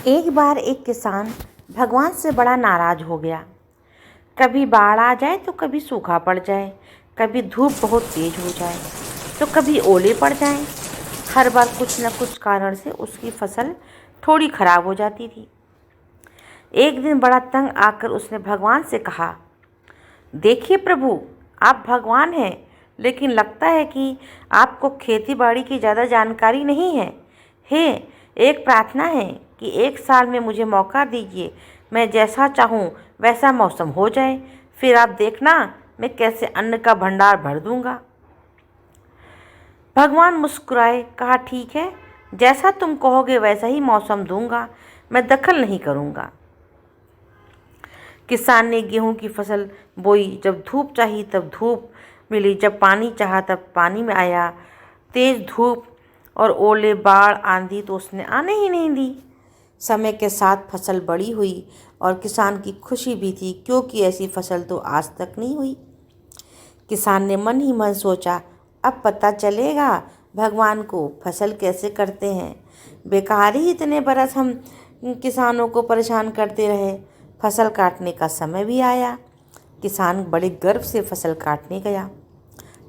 एक बार एक किसान भगवान से बड़ा नाराज हो गया। कभी बाढ़ आ जाए तो कभी सूखा पड़ जाए, कभी धूप बहुत तेज हो जाए तो कभी ओले पड़ जाएं। हर बार कुछ न कुछ कारण से उसकी फसल थोड़ी खराब हो जाती थी। एक दिन बड़ा तंग आकर उसने भगवान से कहा, देखिए प्रभु, आप भगवान हैं, लेकिन लगता है कि आपको खेती बाड़ी की ज़्यादा जानकारी नहीं है। हे, एक प्रार्थना है कि एक साल में मुझे मौका दीजिए। मैं जैसा चाहूँ वैसा मौसम हो जाए, फिर आप देखना मैं कैसे अन्न का भंडार भर दूंगा। भगवान मुस्कुराए, कहा, ठीक है, जैसा तुम कहोगे वैसा ही मौसम दूंगा, मैं दखल नहीं करूँगा। किसान ने गेहूं की फसल बोई। जब धूप चाहिए तब धूप मिली, जब पानी चाहा तब पानी में आया। तेज धूप और ओले, बाढ़, आंधी तो उसने आने ही नहीं दी। समय के साथ फसल बड़ी हुई और किसान की खुशी भी थी, क्योंकि ऐसी फसल तो आज तक नहीं हुई। किसान ने मन ही मन सोचा, अब पता चलेगा भगवान को फसल कैसे करते हैं। बेकार ही इतने बरस हम किसानों को परेशान करते रहे। फसल काटने का समय भी आया। किसान बड़े गर्व से फसल काटने गया,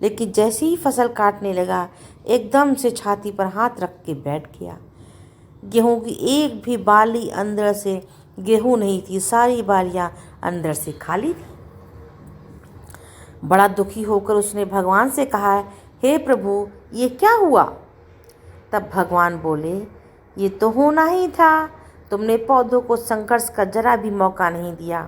लेकिन जैसे ही फसल काटने लगा, एकदम से छाती पर हाथ रख के बैठ गया। गेहूं की एक भी बाली अंदर से गेहूं नहीं थी, सारी बालियां अंदर से खाली थी। बड़ा दुखी होकर उसने भगवान से कहा, हे प्रभु, ये क्या हुआ? तब भगवान बोले, ये तो होना ही था। तुमने पौधों को संघर्ष का जरा भी मौका नहीं दिया।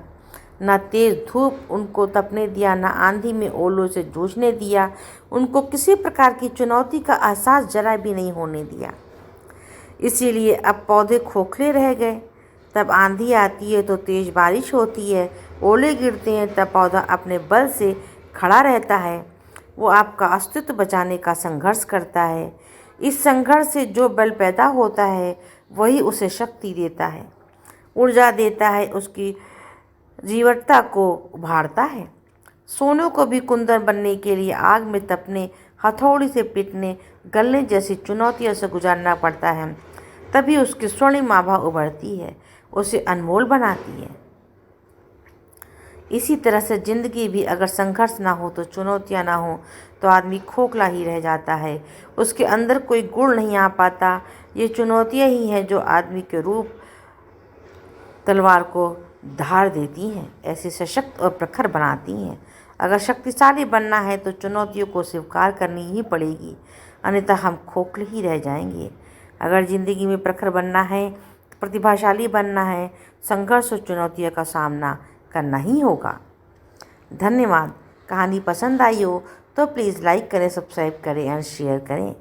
न तेज धूप उनको तपने दिया, न आंधी में ओलों से जूझने दिया। उनको किसी प्रकार की चुनौती का एहसास जरा भी नहीं होने दिया। इसीलिए अब पौधे खोखले रह गए। तब आंधी आती है तो तेज बारिश होती है, ओले गिरते हैं, तब पौधा अपने बल से खड़ा रहता है। वो आपका अस्तित्व बचाने का संघर्ष करता है। इस संघर्ष से जो बल पैदा होता है वही उसे शक्ति देता है, ऊर्जा देता है, उसकी जीवटता को उभारता है। सोनों को भी कुंदन बनने के लिए आग में तपने, हथौड़ी से पीटने, गलने जैसी चुनौतियों से गुजरना पड़ता है, तभी उसकी स्वर्णिम आभा उभरती है, उसे अनमोल बनाती है। इसी तरह से जिंदगी भी अगर संघर्ष ना हो, तो चुनौतियाँ ना हो, तो आदमी खोखला ही रह जाता है, उसके अंदर कोई गुण नहीं आ पाता। ये चुनौतियाँ ही हैं जो आदमी के रूप तलवार को धार देती हैं, ऐसे सशक्त और प्रखर बनाती हैं। अगर शक्तिशाली बनना है तो चुनौतियों को स्वीकार करनी ही पड़ेगी, अन्यथा हम खोखले ही रह जाएंगे। अगर ज़िंदगी में प्रखर बनना है, प्रतिभाशाली बनना है, संघर्ष और चुनौतियों का सामना करना ही होगा। धन्यवाद। कहानी पसंद आई हो तो प्लीज़ लाइक करें, सब्सक्राइब करें और शेयर करें।